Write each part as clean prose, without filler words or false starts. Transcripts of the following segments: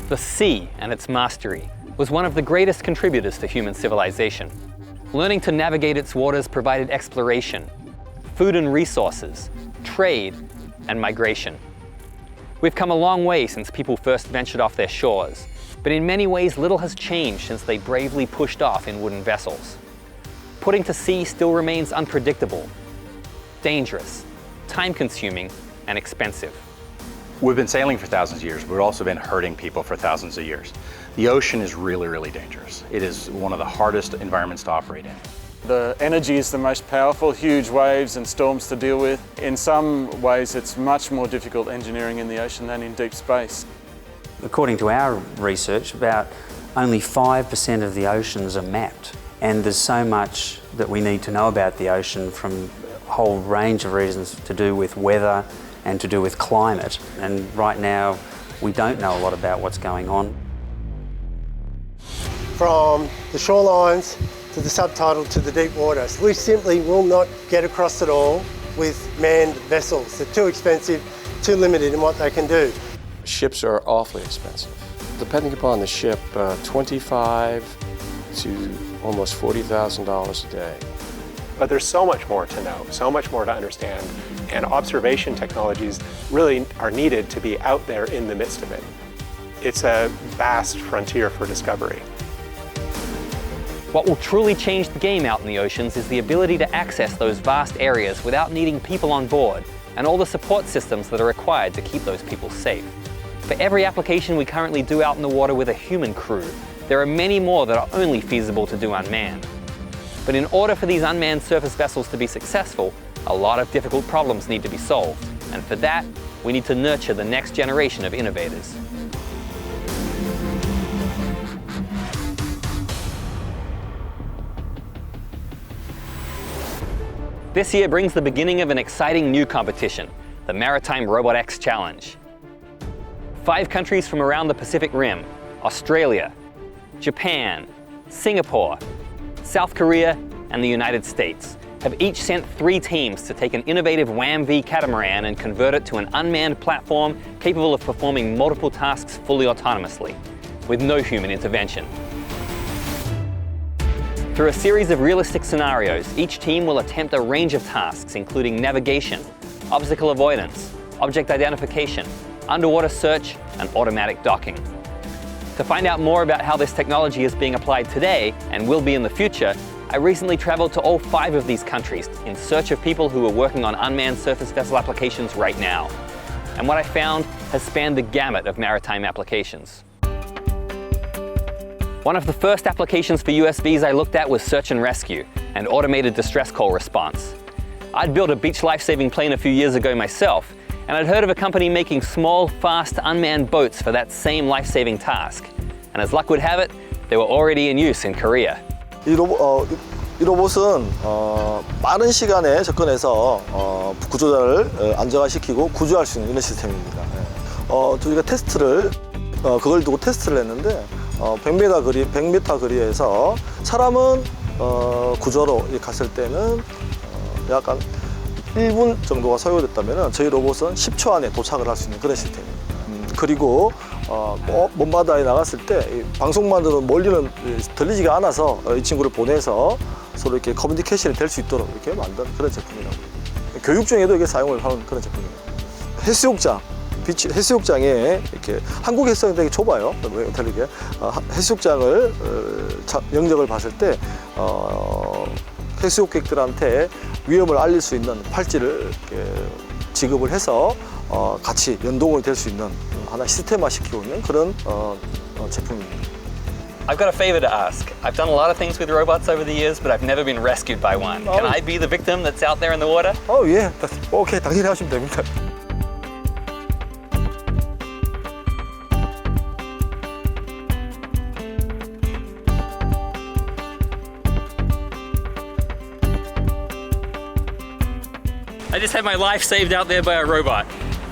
The sea and its mastery was one of the greatest contributors to human civilization. Learning to navigate its waters provided exploration, food and resources, trade, and migration. We've come a long way since people first ventured off their shores, but in many ways little has changed since they bravely pushed off in wooden vessels. Putting to sea still remains unpredictable, dangerous, time-consuming, and expensive. We've been sailing for thousands of years. We've also been hurting people for thousands of years. The ocean is really, really dangerous. It is one of the hardest environments to operate in. The energy is the most powerful, huge waves and storms to deal with. In some ways, it's much more difficult engineering in the ocean than in deep space. According to our research, about only 5% of the oceans are mapped. And there's so much that we need to know about the ocean from a whole range of reasons to do with weather and to do with climate. And right now, we don't know a lot about what's going on. From the shorelines to the subtidal to the deep waters, we simply will not get across it all with manned vessels. They're too expensive, too limited in what they can do. Ships are awfully expensive. Depending upon the ship, $25,000 to almost $40,000 a day. But there's so much more to know, so much more to understand, and observation technologies really are needed to be out there in the midst of it. It's a vast frontier for discovery. What will truly change the game out in the oceans is the ability to access those vast areas without needing people on board and all the support systems that are required to keep those people safe. For every application we currently do out in the water with a human crew, there are many more that are only feasible to do unmanned. But in order for these unmanned surface vessels to be successful, a lot of difficult problems need to be solved. And for that, we need to nurture the next generation of innovators. This year brings the beginning of an exciting new competition, the Maritime RobotX Challenge. 5 countries from around the Pacific Rim, Australia, Japan, Singapore, South Korea, and the United States have each sent 3 teams to take an innovative WAM-V catamaran and convert it to an unmanned platform capable of performing multiple tasks fully autonomously, with no human intervention. Through a series of realistic scenarios, each team will attempt a range of tasks, including navigation, obstacle avoidance, object identification, underwater search, and automatic docking. To find out more about how this technology is being applied today and will be in the future, I recently traveled to all 5 of these countries in search of people who are working on unmanned surface vessel applications right now. And what I found has spanned the gamut of maritime applications. One of the first applications for USVs I looked at was search and rescue and automated distress call response. I'd built a beach life-saving plane a few years ago myself, and I'd heard of a company making small, fast, unmanned boats for that same life-saving task. And as luck would have it, they were already in use in Korea. 이 로봇은 빠른 시간에 접근해서 구조자를 안정화시키고 구조할 수 있는 이런 시스템입니다. 저희가 그걸 두고 테스트를 했는데 100m 거리에서 사람은 구조로 갔을 때는 약간 1분 정도가 소요됐다면 저희 로봇은 10초 안에 도착을 할 수 있는 그런 시스템입니다. 그리고 먼바다에 나갔을 때 방송만으로 멀리는 들리지가 않아서 이 친구를 보내서 서로 이렇게 커뮤니케이션이 될 수 있도록 이렇게 만든 그런 제품이라고. 교육 중에도 이게 사용을 하는 그런 제품입니다. 해수욕장에 이렇게 한국 해수욕장이 되게 좁아요. 다르게 해수욕장을 영역을 봤을 때 해수욕객들한테 위험을 알릴 수 있는 팔찌를 지급을 해서 같이 연동이 될 수 있는 하나 시스템화 시키고 있는 그런 제품입니다. I've got a favor to ask. I've done a lot of things with robots over the years, but I've never been rescued by one. Can I be the victim that's out there in the water? 예. 오케이, 당연히 하시면 됩니다. I just had my life saved out there by a robot.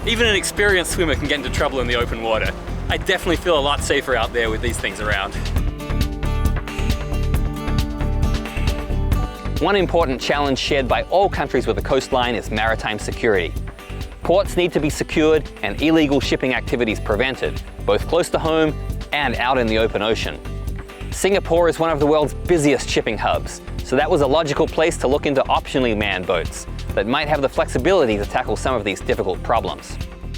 Even an experienced swimmer can get into trouble in the open water. I definitely feel a lot safer out there with these things around. One important challenge shared by all countries with a coastline is maritime security. Ports need to be secured and illegal shipping activities prevented, both close to home and out in the open ocean. Singapore is one of the world's busiest shipping hubs, so that was a logical place to look into optionally manned boats that might have the flexibility to tackle some of these difficult problems.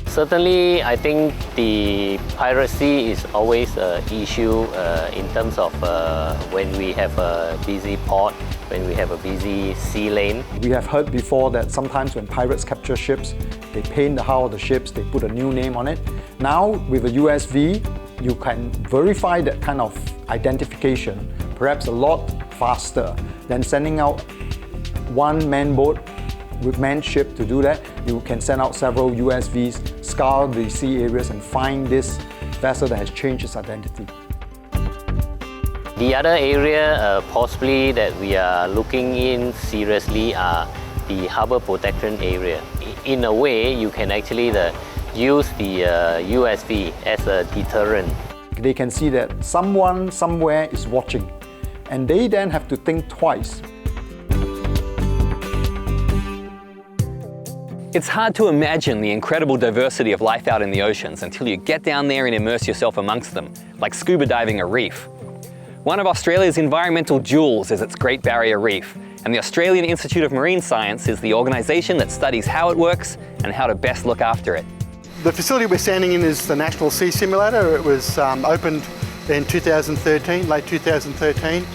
Certainly, I think the piracy is always an issue in terms of when we have a busy port, when we have a busy sea lane. We have heard before that sometimes when pirates capture ships, they paint the hull of the ships, they put a new name on it. Now, with a USV, you can verify that kind of identification, perhaps a lot faster than sending out one manned boat with manned ship to do that. You can send out several USVs, scour the sea areas and find this vessel that has changed its identity. The other area possibly that we are looking in seriously are the harbor protection area. In a way, you can actually use the USV as a deterrent. They can see that someone somewhere is watching, and they then have to think twice. It's hard to imagine the incredible diversity of life out in the oceans until you get down there and immerse yourself amongst them, like scuba diving a reef. One of Australia's environmental jewels is its Great Barrier Reef, and the Australian Institute of Marine Science is the organisation that studies how it works and how to best look after it. The facility we're standing in is the National Sea Simulator. It was opened in 2013, late 2013.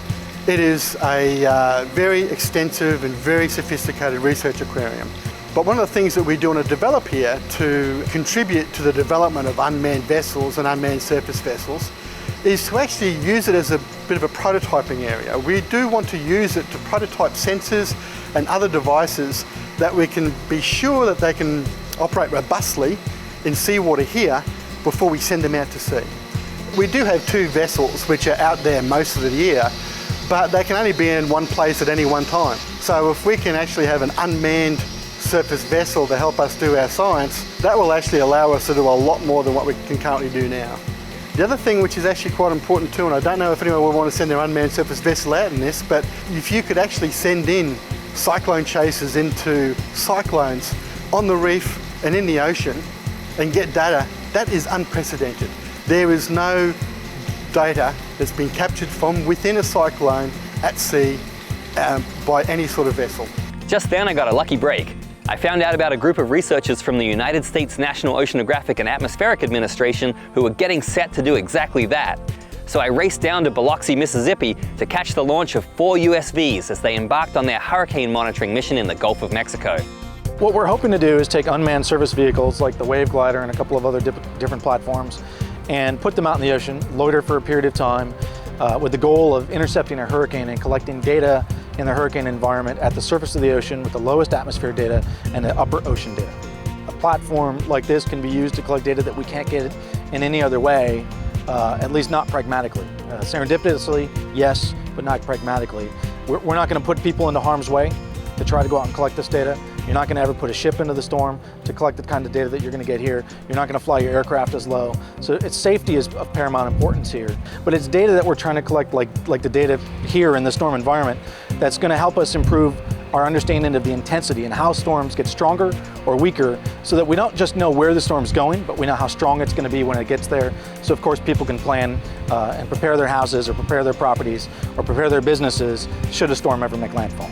It is a very extensive and very sophisticated research aquarium. But one of the things that we do want to develop here to contribute to the development of unmanned vessels and unmanned surface vessels is to actually use it as a bit of a prototyping area. We do want to use it to prototype sensors and other devices that we can be sure that they can operate robustly in seawater here before we send them out to sea. We do have two vessels which are out there most of the year, but they can only be in one place at any one time. So if we can actually have an unmanned surface vessel to help us do our science, that will actually allow us to do a lot more than what we can currently do now. The other thing which is actually quite important too, and I don't know if anyone would want to send their unmanned surface vessel out in this, but if you could actually send in cyclone chasers into cyclones on the reef and in the ocean and get data, that is unprecedented. There is no data that's been captured from within a cyclone at sea by any sort of vessel. Just then I got a lucky break. I found out about a group of researchers from the United States National Oceanographic and Atmospheric Administration who were getting set to do exactly that. So I raced down to Biloxi, Mississippi to catch the launch of 4 USVs as they embarked on their hurricane monitoring mission in the Gulf of Mexico. What we're hoping to do is take unmanned surface vehicles like the Wave Glider and a couple of other different platforms and put them out in the ocean, loiter for a period of time with the goal of intercepting a hurricane and collecting data in the hurricane environment at the surface of the ocean with the lowest atmosphere data and the upper ocean data. A platform like this can be used to collect data that we can't get in any other way, at least not pragmatically. Serendipitously, yes, but not pragmatically. We're not going to put people into harm's way to try to go out and collect this data. You're not going to ever put a ship into the storm to collect the kind of data that you're going to get here. You're not going to fly your aircraft as low. So its safety is of paramount importance here. But it's data that we're trying to collect like the data here in the storm environment that's going to help us improve our understanding of the intensity and how storms get stronger or weaker so that we don't just know where the storm's going, but we know how strong it's going to be when it gets there. So of course people can plan and prepare their houses or prepare their properties or prepare their businesses should a storm ever make landfall.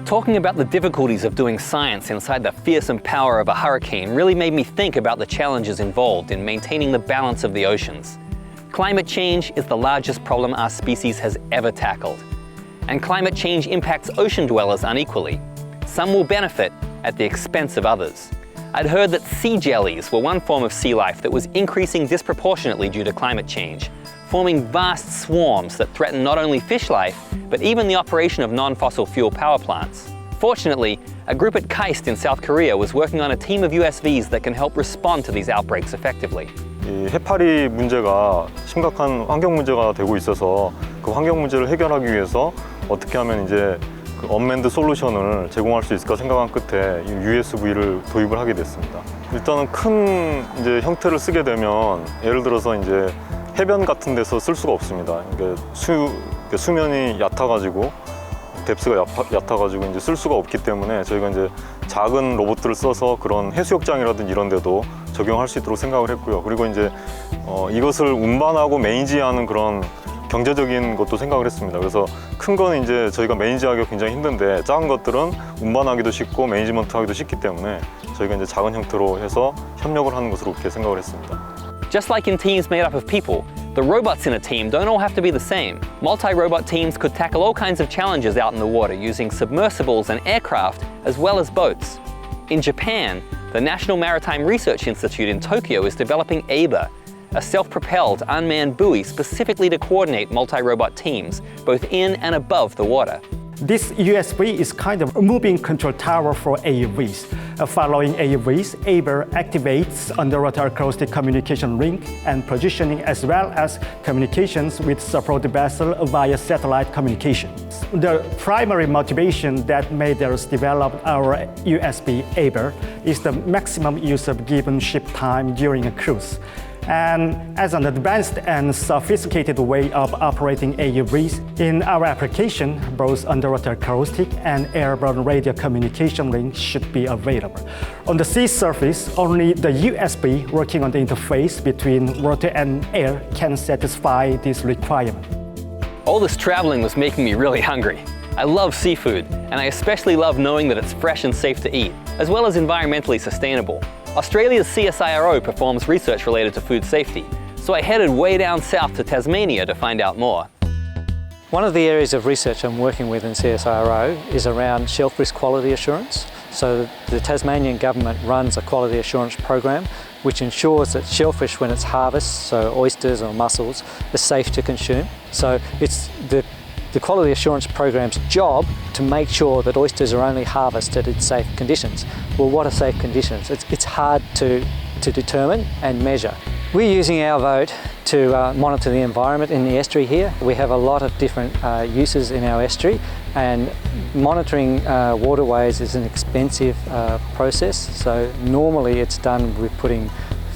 Talking about the difficulties of doing science inside the fearsome power of a hurricane really made me think about the challenges involved in maintaining the balance of the oceans. Climate change is the largest problem our species has ever tackled. And climate change impacts ocean dwellers unequally. Some will benefit at the expense of others. I'd heard that sea jellies were one form of sea life that was increasing disproportionately due to climate change, forming vast swarms that threaten not only fish life, but even the operation of non-fossil fuel power plants. Fortunately, a group at KAIST in South Korea was working on a team of USVs that can help respond to these outbreaks effectively. 이 해파리 문제가 심각한 환경 문제가 되고 있어서 그 환경 문제를 해결하기 위해서 어떻게 하면 이제 그 언맨드 솔루션을 제공할 수 있을까 생각한 끝에 이 USV를 도입을 하게 됐습니다. 일단은 큰 이제 형태를 쓰게 되면 예를 들어서 이제 해변 같은 데서 쓸 수가 없습니다. 수면이 얕아가지고 뎁스가 얕아가지고 이제 쓸 수가 없기 때문에 저희가 이제 작은 로봇들을 써서 그런 해수욕장이라든지 이런 데도 적용할 수 있도록 생각을 했고요. 그리고 이제 이것을 운반하고 매니지하는 그런 경제적인 것도 생각을 했습니다. 그래서 큰 거는 이제 저희가 매니지하기가 굉장히 힘든데 작은 것들은 운반하기도 쉽고 매니지먼트하기도 쉽기 때문에 저희가 이제 작은 형태로 해서 협력을 하는 것으로 그렇게 생각을 했습니다. Just like in teams made up of people, the robots in a team don't all have to be the same. Multi-robot teams could tackle all kinds of challenges out in the water using submersibles and aircraft as well as boats. In Japan, the National Maritime Research Institute in Tokyo is developing ABER, a self-propelled unmanned buoy specifically to coordinate multi-robot teams, both in and above the water. This USB is kind of a moving control tower for AUVs. Following AUVs, ABER activates underwater acoustic communication link and positioning as well as communications with support vessel via satellite communications. The primary motivation that made us develop our USB ABER is the maximum use of given ship time during a cruise. And as an advanced and sophisticated way of operating AUVs, in our application, both underwater acoustic and airborne radio communication links should be available. On the sea surface, only the USB working on the interface between water and air can satisfy this requirement. All this traveling was making me really hungry. I love seafood, and I especially love knowing that it's fresh and safe to eat, as well as environmentally sustainable. Australia's CSIRO performs research related to food safety, so I headed way down south to Tasmania to find out more. One of the areas of research I'm working with in CSIRO is around shellfish quality assurance. So the Tasmanian government runs a quality assurance program which ensures that shellfish when it's harvested, so oysters or mussels, are safe to consume. So it's the quality assurance program's job to make sure that oysters are only harvested in safe conditions. Well, what are safe conditions? It's hard to determine and measure. We're using our boat to monitor the environment in the estuary here. We have a lot of different uses in our estuary, and monitoring waterways is an expensive process. So normally it's done with putting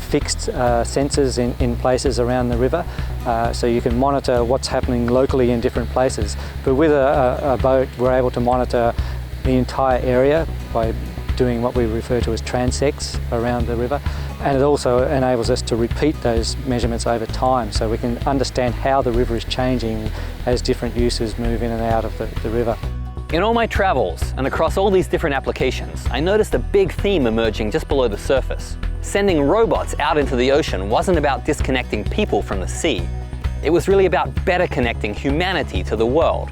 fixed sensors in places around the river, so you can monitor what's happening locally in different places. But with a boat, we're able to monitor the entire area by doing what we refer to as transects around the river, and it also enables us to repeat those measurements over time, so we can understand how the river is changing as different uses move in and out of the river. In all my travels and across all these different applications, I noticed a big theme emerging just below the surface. Sending robots out into the ocean wasn't about disconnecting people from the sea. It was really about better connecting humanity to the world.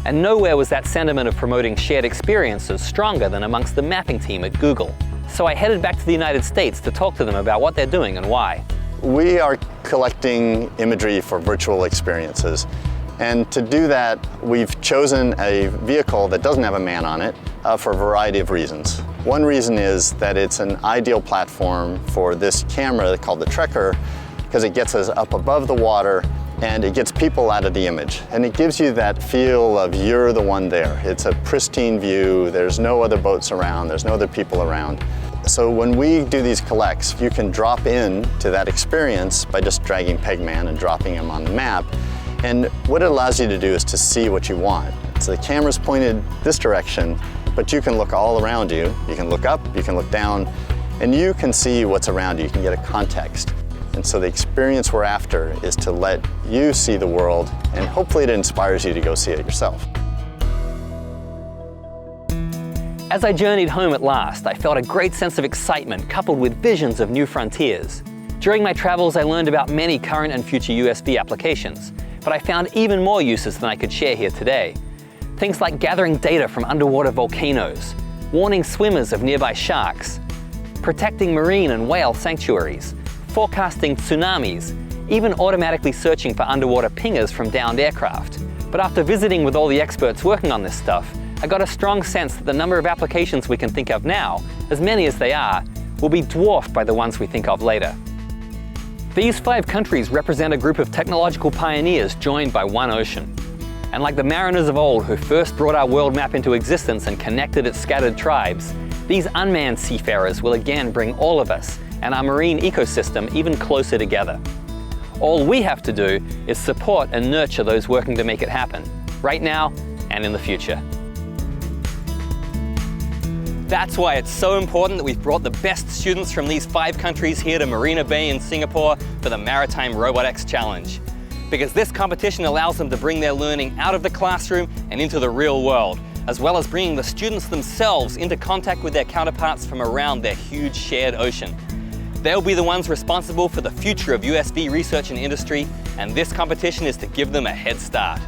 And nowhere was that sentiment of promoting shared experiences stronger than amongst the mapping team at Google. So I headed back to the United States to talk to them about what they're doing and why. We are collecting imagery for virtual experiences. And to do that, we've chosen a vehicle that doesn't have a man on it for a variety of reasons. One reason is that it's an ideal platform for this camera called the Trekker, because it gets us up above the water and it gets people out of the image. And it gives you that feel of you're the one there. It's a pristine view, there's no other boats around, there's no other people around. So when we do these collects, you can drop in to that experience by just dragging Pegman and dropping him on the map. And what it allows you to do is to see what you want. So the camera's pointed this direction, but you can look all around you. You can look up, you can look down, and you can see what's around you. You can get a context. And so the experience we're after is to let you see the world, and hopefully it inspires you to go see it yourself. As I journeyed home at last, I felt a great sense of excitement coupled with visions of new frontiers. During my travels, I learned about many current and future USB applications, but I found even more uses than I could share here today. Things like gathering data from underwater volcanoes, warning swimmers of nearby sharks, protecting marine and whale sanctuaries, forecasting tsunamis, even automatically searching for underwater pingers from downed aircraft. But after visiting with all the experts working on this stuff, I got a strong sense that the number of applications we can think of now, as many as they are, will be dwarfed by the ones we think of later. These 5 countries represent a group of technological pioneers joined by one ocean. And like the mariners of old who first brought our world map into existence and connected its scattered tribes, these unmanned seafarers will again bring all of us and our marine ecosystem even closer together. All we have to do is support and nurture those working to make it happen. Right now, and in the future. That's why it's so important that we've brought the best students from these 5 countries here to Marina Bay in Singapore for the Maritime RobotX Challenge. Because this competition allows them to bring their learning out of the classroom and into the real world, as well as bringing the students themselves into contact with their counterparts from around their huge shared ocean. They'll be the ones responsible for the future of USV research and industry, and this competition is to give them a head start.